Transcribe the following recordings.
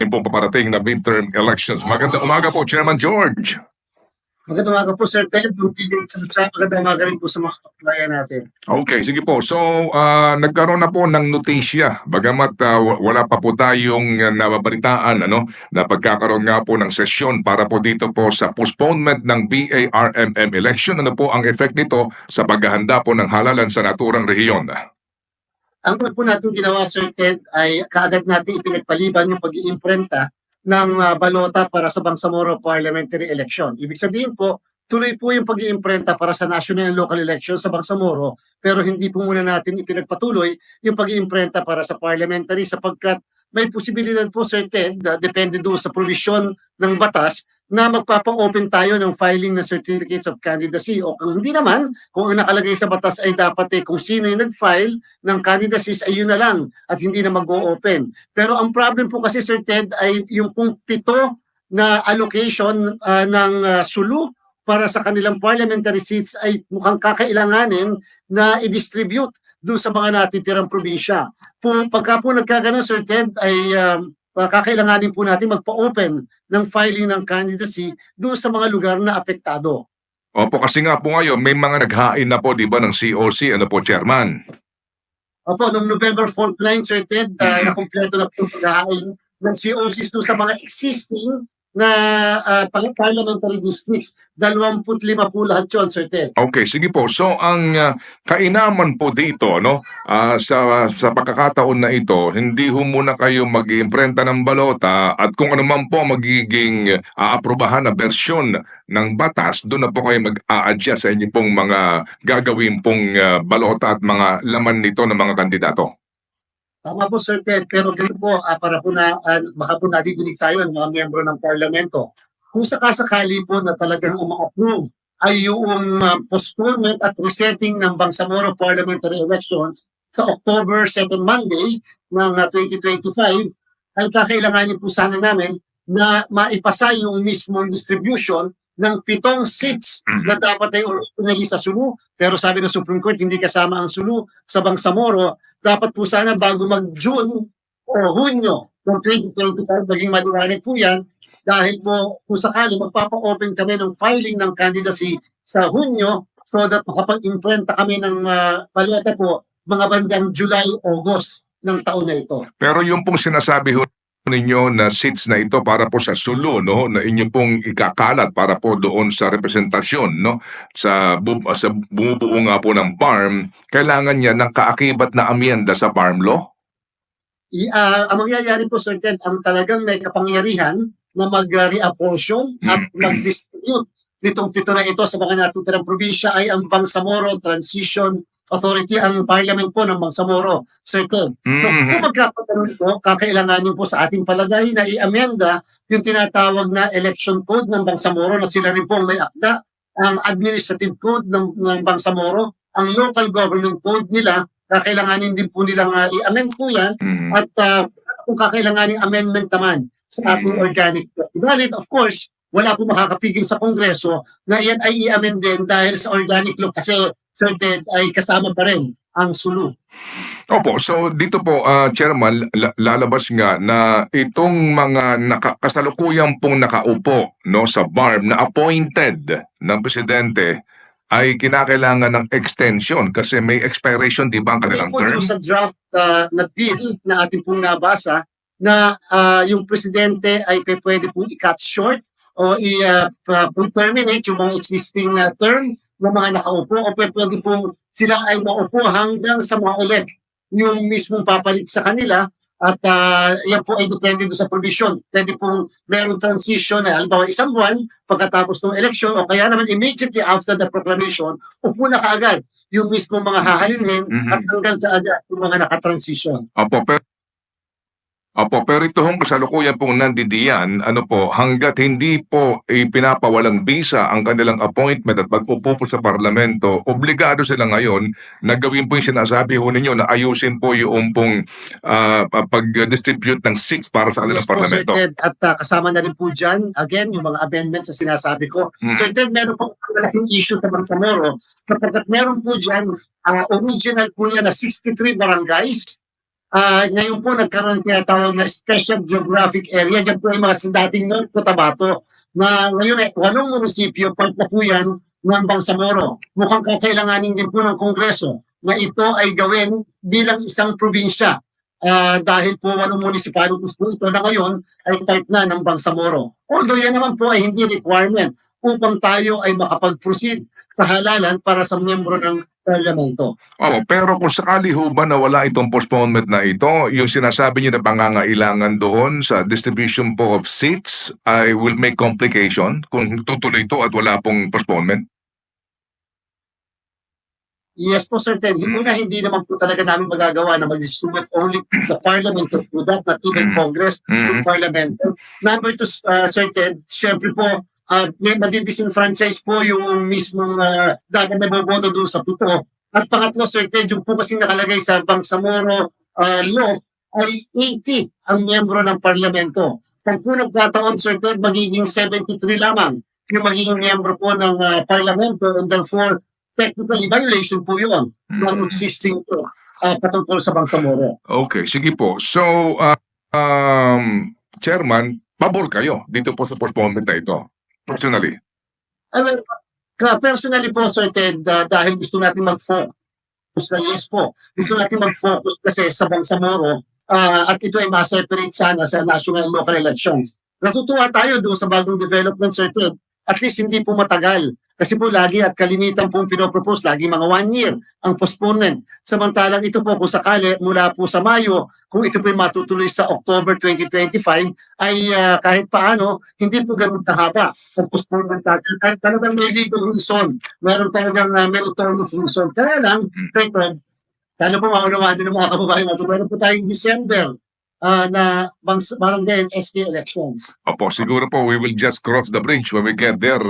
po paparating na midterm elections. Magandang umaga po, Chairman George. Magandang umaga po, Sir Ted. Magandang umaga rin po sa mga kabayan natin. Okay, sige po. So, nagkaroon na po ng notisya, bagamat wala pa po tayong nababalitaan na pagkakaroon nga po ng sesyon para po dito po sa postponement ng BARMM election. Ano po ang effect nito sa paghahanda po ng halalan sa naturang rehiyon? Ang po natin ginawa, Sir Ted, ay kaagad natin ipinagpaliban yung pag-iimprenta ng balota para sa Bangsamoro parliamentary election. Ibig sabihin po, tuloy po yung pag-iimprenta para sa national and local election sa Bangsamoro, pero hindi po muna natin ipinagpatuloy yung pag-iimprenta para sa parliamentary sapagkat may posibilidad po, Sir Ted, depende doon sa provision ng batas, na magpapa-open tayo ng filing ng certificates of candidacy o kung hindi naman, kung ang nakalagay sa batas ay dapat kung sino yung nag-file ng candidacies ay yun na lang at hindi na mag-o-open. Pero ang problem po kasi, Sir Ted, ay yung pong 7 na allocation ng sulu para sa kanilang parliamentary seats ay mukhang kakailanganin na i-distribute doon sa mga natitirang probinsya. Pagka po nagkaganon, Sir Ted, ay kakailanganin po natin magpa-open ng filing ng candidacy doon sa mga lugar na apektado. Opo, kasi nga po ngayon, may mga naghain na po, di ba, ng COC, ano po, Chairman? Opo, noong November 4, 9, Sir Ted, nakumpleto na po yung paghahain ng COCs doon sa mga existing na parliamentary districts. 25 po lahat yun, Sir Ted. Okay, sige po. So ang kainaman po dito sa pagkakataon na ito, hindi ho muna kayo mag-iimprenta ng balota at kung ano man po magiging aaprubahan na bersyon ng batas, doon na po kayo mag-a-adjust sa inyong pong mga gagawin pong balota at mga laman nito ng mga kandidato. Tama po, Sir Ted, pero ganito po, para po na, baka po nadidinig tayo ng mga miyembro ng parlamento. Kung sakasakali po na talagang uma-approve ay yung postponement at resetting ng Bangsamoro parliamentary elections sa October 2nd Monday ng 2025, ay kakailanganin po sana namin na maipasa yung mismong distribution ng 7 seats na dapat ay originally sa Sulu, pero sabi ng Supreme Court hindi kasama ang Sulu sa Bangsamoro. Dapat po sana bago mag-June o Hunyo ng 2025, maging maliwanag po yan dahil po kung sakali magpapa-open kami ng filing ng candidacy sa Hunyo so that makapag-imprenta kami ng balota po mga bandang July, August ng taon na ito. Pero yung pong sinasabi ho ninyo na seats na ito para po sa Sulu, no, na inyo pong ikakalat para po doon sa representasyon, no, sa bumubuo nga po ng BARM, kailangan niya ng kaakibat na amyenda sa BARM law? Ang mangyayari po, Sir Ted, ang talagang may kapangyarihan na mag-reapportion at mag-distribute nitong 7 na ito sa mga natitirang probinsya ay ang Bangsamoro Transition Authority, ang parliament po ng Bangsamoro, Sir Ted. Kung magkakaroon po, kakailanganin po sa ating palagay na i-amenda yung tinatawag na election code ng Bangsamoro na sila rin po may akda, ang administrative code ng Bangsamoro, ang local government code nila, kakailanganin din po nilang i-amend po yan at kung kakailanganin amendment naman sa ating organic law. Valid, of course, wala po makakapigil sa Kongreso na yan ay i-amend din dahil sa organic law kasi Sir Ted ay kasama pa rin ang Sulu. Opo, so dito po, Chairman, lalabas nga na itong mga kasalukuyang pong nakaupo, no, sa BARM na appointed ng Presidente ay kinakailangan ng extension kasi may expiration, di ba, ang kanilang term? Sa draft na bill na ating pong nabasa na yung Presidente ay pwede pong i-cut short o i-terminate yung mga existing term ng mga nakaupo o pwede pong sila ay maupo hanggang sa ma-elect yung mismong papalit sa kanila at yan po ay depende doon sa provision. Pwede pong merong transition na halimbawa 1 buwan pagkatapos ng election o kaya naman immediately after the proclamation, upo na kaagad yung mismong mga hahalinhin at hanggang kaagad yung mga nakatransition. Pero ito hong kasalukuyan pong nandidiyan, hanggat hindi po ipinapawalang visa ang kanilang appointment at pag-upo po sa parlamento, obligado sila ngayon na gawin po yung sinasabi ho ninyo na ayusin po yung pong pag-distribute ng seats para sa kanilang parlamento. Sir Ted, at kasama na rin po dyan, again, yung mga amendments na sinasabi ko. Sir Ted, meron po malaking issue sa Bangsamoro kapag meron po dyan, original po yan na 63 barangays Ngayon po nagkaroon ng tinatawag na Special Geographic Area. Diyan po ay mga dating North Cotabato na ngayon ay 8 munisipyo, part na po yan ng Bangsamoro. Mukhang kakailanganin din po ng Kongreso na ito ay gawin bilang isang probinsya. Dahil po 8 municipalities po ito na ngayon ay part na ng Bangsamoro. Although yan naman po ay hindi requirement upang tayo ay makapag-proceed sa halalan para sa miyembro ng parlamento. Pero kung sakali ho ba na wala itong postponement na ito, yung sinasabi niyo na pangangailangan doon sa distribution po of seats ay will make complication kung tutuloy ito at wala pong postponement? Yes po, Sir Ted. Una, hindi naman po talaga namin magagawa na mag-distribute only the parliament to do that, not even Congress, to parliament. Number two, Sir Ted, syempre po, may madidisenfranchise po yung mismong dapat na boboto doon sa pito. At pangatlo, Sir Ted, yung po kasi nakalagay sa Bangsamoro law ay 80 ang miyembro ng parlamento. Pag po nagkataon, Sir Ted, magiging 73 lamang yung magiging miyembro po ng parlamento, and therefore, technically violation po yun ng existing patungkol sa Bangsamoro. Okay, sige po. So, Chairman, pabor kayo dito po sa postponement na ito, personally. Well, personally po, Sir Ted, dahil gusto natin mag-focus na yes po, gusto natin mag-focus kasi sa Bangsamoro at ito ay ma-separate sana sa national and local elections. Natutuwa tayo doon sa bagong development, Sir Ted. At least hindi po matagal. Kasi po lagi at kalimitan pong pinopropose, lagi mga 1 year ang postponement. Samantalang ito po kung sakali mula po sa Mayo, kung ito po matutuloy sa October 2025, ay kahit paano, hindi po ganun kahaba ang postponement natin. Kahit talagang may legal reason, meron talagang meritorious reason. Kaya lang, sana po maunawaan din ng mga kababayan natin, meron po tayong December na barangay and SK elections. Opo, siguro po we will just cross the bridge when we get there,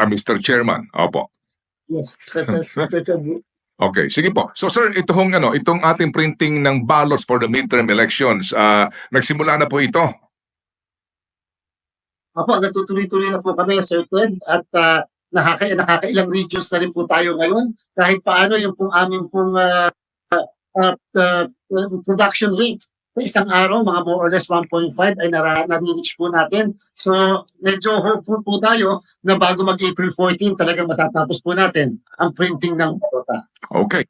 Mr. Chairman. Opo. Yes. Okay, sige po. So sir, itong ating printing ng ballots for the midterm elections, nagsimula na po ito. Opo, natutuloy-tuloy na po kami, Sir Ted, at nakakailang regions na rin po tayo ngayon. Kahit paano yung pong aming pong production rate sa isang araw, mga more or less 1.5 ay nare-reach po natin. So, medyo hopeful po tayo na bago mag-April 14, talagang matatapos po natin ang printing ng balota. Okay.